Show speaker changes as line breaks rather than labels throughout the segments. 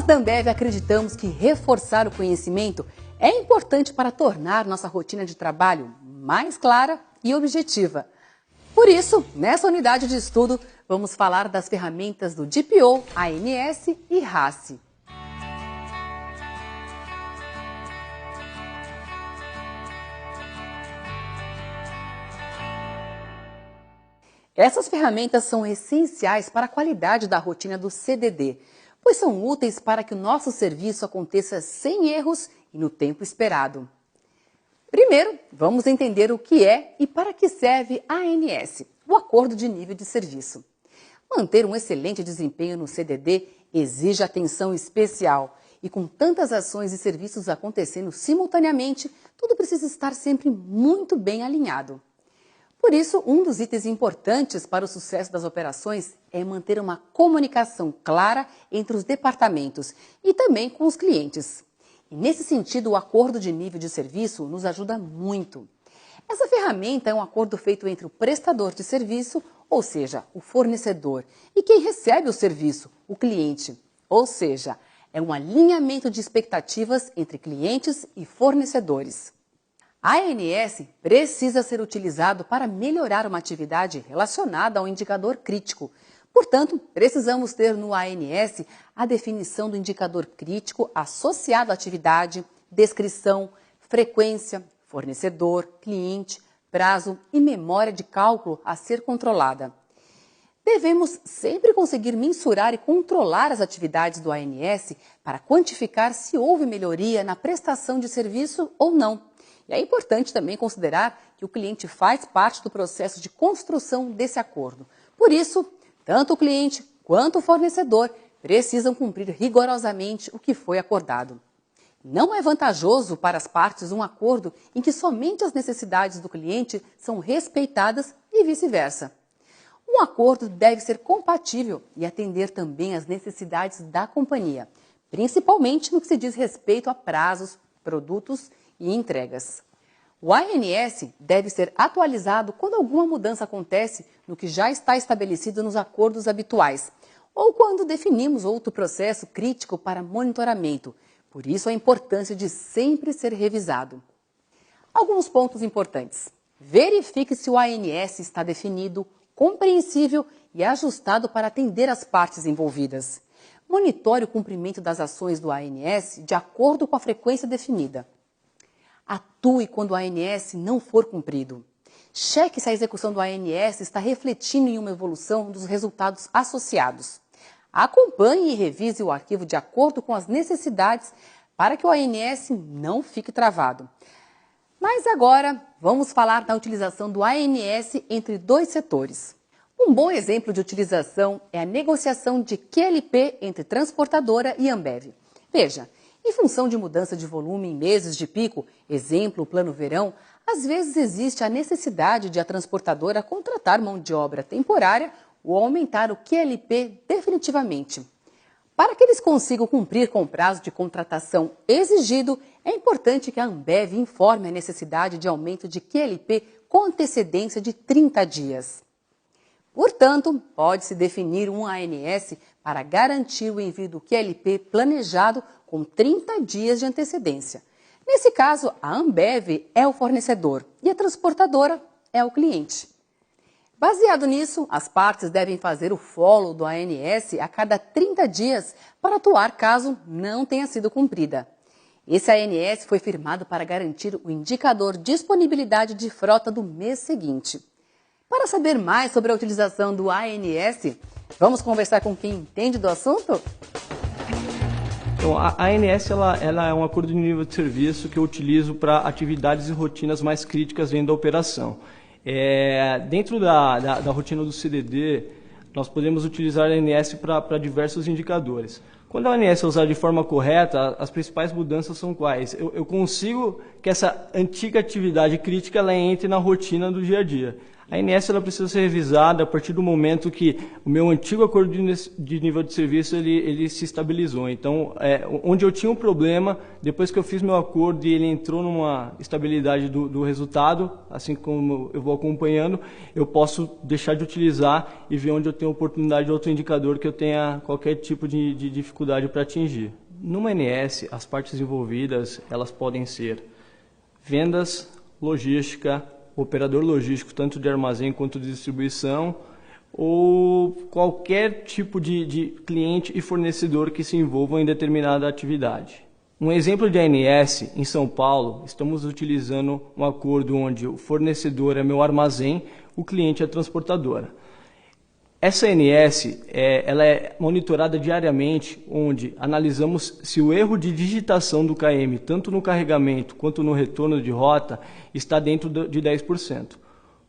da Ambev acreditamos que reforçar o conhecimento é importante para tornar nossa rotina de trabalho mais clara e objetiva. Por isso, nessa unidade de estudo, vamos falar das ferramentas do DPO, ANS e RACE. Essas ferramentas são essenciais para a qualidade da rotina do CDD, pois são úteis para que o nosso serviço aconteça sem erros e no tempo esperado. Primeiro, vamos entender o que é e para que serve a ANS, o Acordo de Nível de Serviço. Manter um excelente desempenho no CDD exige atenção especial e com tantas ações e serviços acontecendo simultaneamente, tudo precisa estar sempre muito bem alinhado. Por isso, um dos itens importantes para o sucesso das operações é manter uma comunicação clara entre os departamentos e também com os clientes. E nesse sentido, o acordo de nível de serviço nos ajuda muito. Essa ferramenta é um acordo feito entre o prestador de serviço, ou seja, o fornecedor, e quem recebe o serviço, o cliente. Ou seja, é um alinhamento de expectativas entre clientes e fornecedores. A ANS precisa ser utilizado para melhorar uma atividade relacionada ao indicador crítico. Portanto, precisamos ter no ANS a definição do indicador crítico associado à atividade, descrição, frequência, fornecedor, cliente, prazo e memória de cálculo a ser controlada. Devemos sempre conseguir mensurar e controlar as atividades do ANS para quantificar se houve melhoria na prestação de serviço ou não. E é importante também considerar que o cliente faz parte do processo de construção desse acordo. Por isso, tanto o cliente quanto o fornecedor precisam cumprir rigorosamente o que foi acordado. Não é vantajoso para as partes um acordo em que somente as necessidades do cliente são respeitadas e vice-versa. Um acordo deve ser compatível e atender também às necessidades da companhia, principalmente no que se diz respeito a prazos, produtos e entregas. O ANS deve ser atualizado quando alguma mudança acontece no que já está estabelecido nos acordos habituais ou quando definimos outro processo crítico para monitoramento. Por isso a importância de sempre ser revisado. Alguns pontos importantes. Verifique se o ANS está definido, compreensível e ajustado para atender as partes envolvidas. Monitore o cumprimento das ações do ANS de acordo com a frequência definida. Atue quando o ANS não for cumprido. Cheque se a execução do ANS está refletindo em uma evolução dos resultados associados. Acompanhe e revise o arquivo de acordo com as necessidades para que o ANS não fique travado. Mas agora vamos falar da utilização do ANS entre dois setores. Um bom exemplo de utilização é a negociação de QLP entre transportadora e Ambev. Veja, em função de mudança de volume em meses de pico, exemplo, o plano verão, às vezes existe a necessidade de a transportadora contratar mão de obra temporária ou aumentar o QLP definitivamente. Para que eles consigam cumprir com o prazo de contratação exigido, é importante que a Ambev informe a necessidade de aumento de QLP com antecedência de 30 dias. Portanto, pode-se definir um ANS para garantir o envio do QLP planejado com 30 dias de antecedência. Nesse caso, a Ambev é o fornecedor e a transportadora é o cliente. Baseado nisso, as partes devem fazer o follow do ANS a cada 30 dias para atuar caso não tenha sido cumprida. Esse ANS foi firmado para garantir o indicador disponibilidade de frota do mês seguinte. Para saber mais sobre a utilização do ANS, vamos conversar com quem entende do assunto?
Então, a ANS ela é um acordo de nível de serviço que eu utilizo para atividades e rotinas mais críticas dentro da operação. Dentro da rotina do CDD, nós podemos utilizar a ANS para diversos indicadores. Quando a ANS é usada de forma correta, as principais mudanças são quais? Eu consigo que essa antiga atividade crítica ela entre na rotina do dia a dia. A ANS ela precisa ser revisada a partir do momento que o meu antigo acordo de nível de serviço ele se estabilizou. Então, onde eu tinha um problema, depois que eu fiz meu acordo e ele entrou numa estabilidade do resultado, assim como eu vou acompanhando, eu posso deixar de utilizar e ver onde eu tenho oportunidade de outro indicador que eu tenha qualquer tipo de dificuldade para atingir. Numa ANS, as partes envolvidas elas podem ser vendas, logística, operador logístico, tanto de armazém quanto de distribuição, ou qualquer tipo de cliente e fornecedor que se envolvam em determinada atividade. Um exemplo de ANS, em São Paulo, estamos utilizando um acordo onde o fornecedor é meu armazém, o cliente é a transportadora. Essa ANS ela é monitorada diariamente, onde analisamos se o erro de digitação do KM, tanto no carregamento quanto no retorno de rota, está dentro de 10%.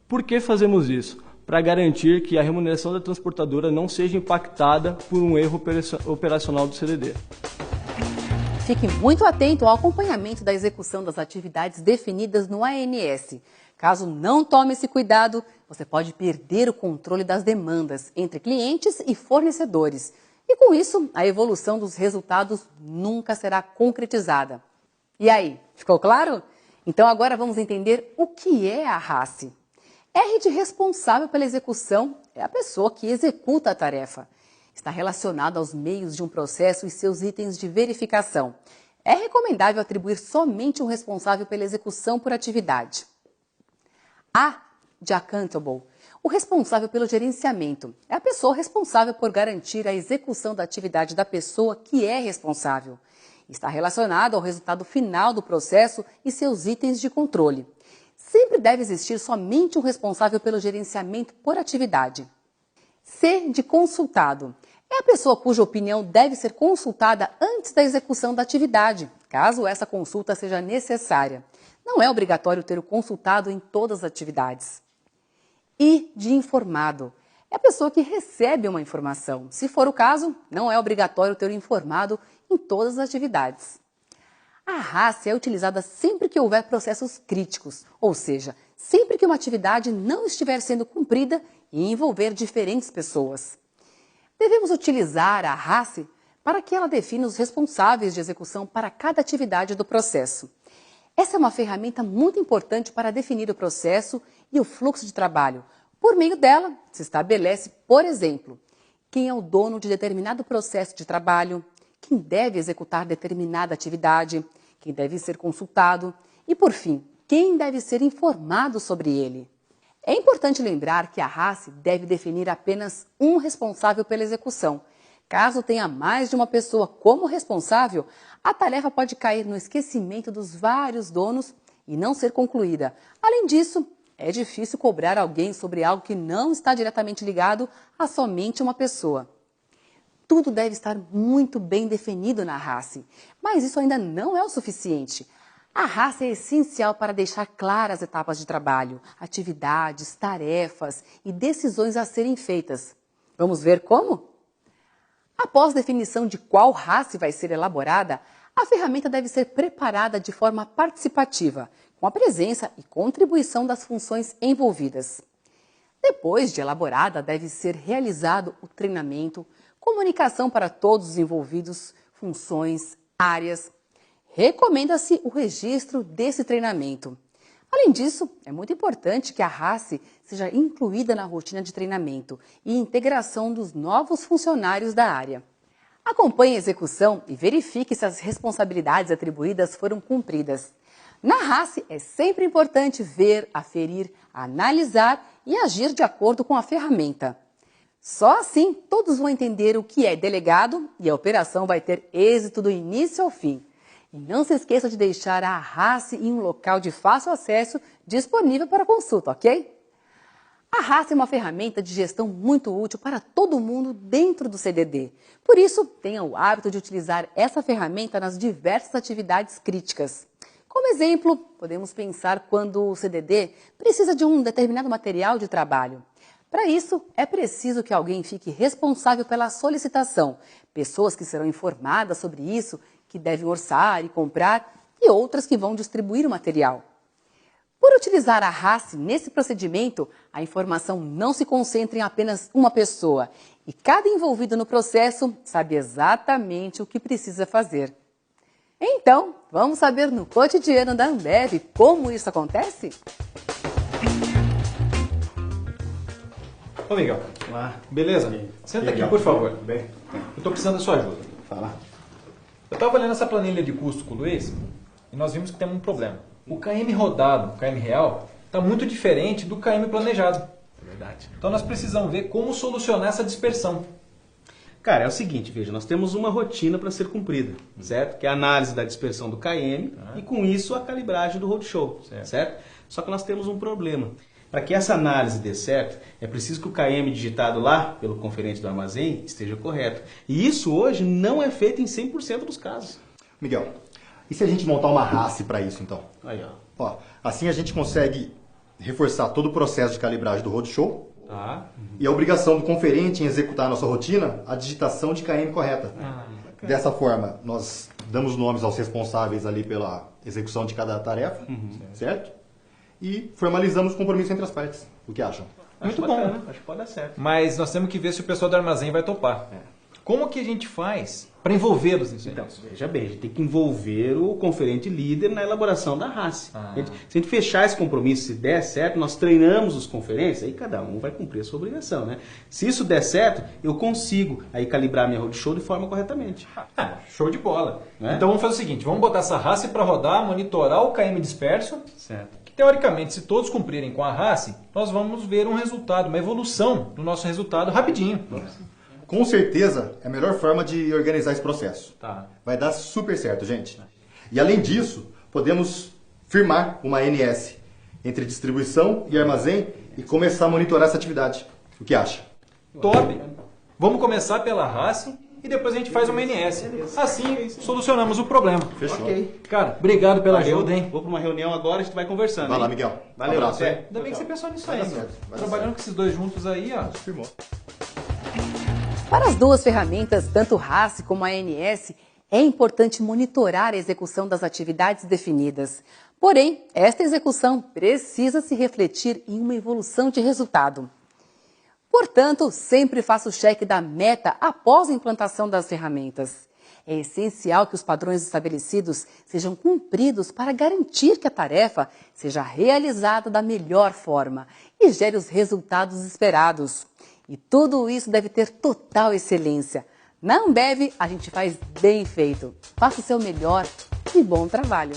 Por que fazemos isso? Para garantir que a remuneração da transportadora não seja impactada por um erro operacional do CDD.
Fique muito atento ao acompanhamento da execução das atividades definidas no ANS. Caso não tome esse cuidado, você pode perder o controle das demandas entre clientes e fornecedores. E com isso, a evolução dos resultados nunca será concretizada. E aí, ficou claro? Então agora vamos entender o que é a RACE. R de responsável pela execução é a pessoa que executa a tarefa. Está relacionado aos meios de um processo e seus itens de verificação. É recomendável atribuir somente um responsável pela execução por atividade. A de accountable, o responsável pelo gerenciamento. É a pessoa responsável por garantir a execução da atividade da pessoa que é responsável. Está relacionado ao resultado final do processo e seus itens de controle. Sempre deve existir somente um responsável pelo gerenciamento por atividade. C de consultado. É a pessoa cuja opinião deve ser consultada antes da execução da atividade, caso essa consulta seja necessária. Não é obrigatório ter o consultado em todas as atividades. I de informado. É a pessoa que recebe uma informação. Se for o caso, não é obrigatório ter o informado em todas as atividades. A RACE é utilizada sempre que houver processos críticos, ou seja, sempre que uma atividade não estiver sendo cumprida e envolver diferentes pessoas. Devemos utilizar a RACE para que ela defina os responsáveis de execução para cada atividade do processo. Essa é uma ferramenta muito importante para definir o processo e o fluxo de trabalho. Por meio dela, se estabelece, por exemplo, quem é o dono de determinado processo de trabalho, quem deve executar determinada atividade, quem deve ser consultado e, por fim, quem deve ser informado sobre ele. É importante lembrar que a RACE deve definir apenas um responsável pela execução. Caso tenha mais de uma pessoa como responsável, a tarefa pode cair no esquecimento dos vários donos e não ser concluída. Além disso, é difícil cobrar alguém sobre algo que não está diretamente ligado a somente uma pessoa. Tudo deve estar muito bem definido na RACE, mas isso ainda não é o suficiente. A RACE é essencial para deixar claras as etapas de trabalho, atividades, tarefas e decisões a serem feitas. Vamos ver como? Após definição de qual RACE vai ser elaborada, a ferramenta deve ser preparada de forma participativa, com a presença e contribuição das funções envolvidas. Depois de elaborada, deve ser realizado o treinamento, comunicação para todos os envolvidos, funções, áreas. Recomenda-se o registro desse treinamento. Além disso, é muito importante que a RACE seja incluída na rotina de treinamento e integração dos novos funcionários da área. Acompanhe a execução e verifique se as responsabilidades atribuídas foram cumpridas. Na RACE, é sempre importante ver, aferir, analisar e agir de acordo com a ferramenta. Só assim, todos vão entender o que é delegado e a operação vai ter êxito do início ao fim. E não se esqueça de deixar a RACE em um local de fácil acesso disponível para consulta, ok? A RACE é uma ferramenta de gestão muito útil para todo mundo dentro do CDD. Por isso, tenha o hábito de utilizar essa ferramenta nas diversas atividades críticas. Como exemplo, podemos pensar quando o CDD precisa de um determinado material de trabalho. Para isso, é preciso que alguém fique responsável pela solicitação, pessoas que serão informadas sobre isso, que devem orçar e comprar, e outras que vão distribuir o material. Por utilizar a RACE nesse procedimento, a informação não se concentra em apenas uma pessoa e cada envolvido no processo sabe exatamente o que precisa fazer. Então, vamos saber no cotidiano da Ambev como isso acontece?
Ô Miguel,
Olá.
beleza? Senta aqui,
Miguel.
por favor.
Bem.
Eu estou precisando da sua ajuda.
Fala.
Eu estava olhando essa planilha de custo com o Luiz e nós vimos que temos um problema. O KM rodado, o KM real, está muito diferente do KM planejado.
Verdade.
Então nós precisamos ver como solucionar essa dispersão.
Cara, é o seguinte, veja, nós temos uma rotina para ser cumprida, certo? Que é a análise da dispersão do KM e com isso a calibragem do roadshow, certo? Só que nós temos um problema. Para que essa análise dê certo, é preciso que o KM digitado lá pelo conferente do armazém esteja correto. E isso hoje não é feito em 100% dos casos.
Miguel, e se a gente montar uma RACE para isso, então?
Aí, ó.
Ó, assim a gente consegue reforçar todo o processo de calibragem do roadshow
Tá?
e a obrigação do conferente em executar a nossa rotina, a digitação de KM correta. Dessa forma, nós damos nomes aos responsáveis ali pela execução de cada tarefa, certo? E formalizamos o compromisso entre as partes. O que acham?
Muito
Acho
bom.
bacana, acho que pode dar certo.
Mas nós temos que ver se o pessoal do armazém vai topar. Como que a gente faz para envolvê-los nisso aí?
Então, veja bem, a gente tem que envolver o conferente líder na elaboração da RACE. Se a gente fechar esse compromisso, se der certo, nós treinamos os conferentes, aí cada um vai cumprir a sua obrigação, né? Se isso der certo, eu consigo aí calibrar minha roadshow de forma corretamente.
Show de bola.
Né?
Então vamos fazer o seguinte, vamos botar essa RACE para rodar, monitorar o KM disperso.
Certo.
Teoricamente, se todos cumprirem com a RACE, nós vamos ver um resultado, uma evolução do nosso resultado rapidinho.
Com certeza, é a melhor forma de organizar esse processo.
Tá.
Vai dar super certo, gente. E além disso, podemos firmar uma ANS entre distribuição e armazém e começar a monitorar essa atividade. O que acha?
Top! Vamos começar pela RACE e depois a gente faz uma NS. Assim, solucionamos o problema.
Fechou.
Ok.
Cara, obrigado pela
Valeu.
ajuda, hein?
Vou para uma reunião agora, a gente vai conversando.
Vai lá,
hein?
Miguel.
Valeu,
Abraço,
até.
hein?
Ainda bem que você pensou nisso
Vai
aí,
dar
meu.
certo, vai dar
Trabalhando com esses dois juntos aí, ó.
Firmou.
Para as duas ferramentas, tanto o RACE como a ANS, é importante monitorar a execução das atividades definidas. Porém, esta execução precisa se refletir em uma evolução de resultado. Portanto, sempre faça o cheque da meta após a implantação das ferramentas. É essencial que os padrões estabelecidos sejam cumpridos para garantir que a tarefa seja realizada da melhor forma e gere os resultados esperados. E tudo isso deve ter total excelência. Na Ambev, a gente faz bem feito. Faça o seu melhor e bom trabalho!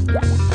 Yeah.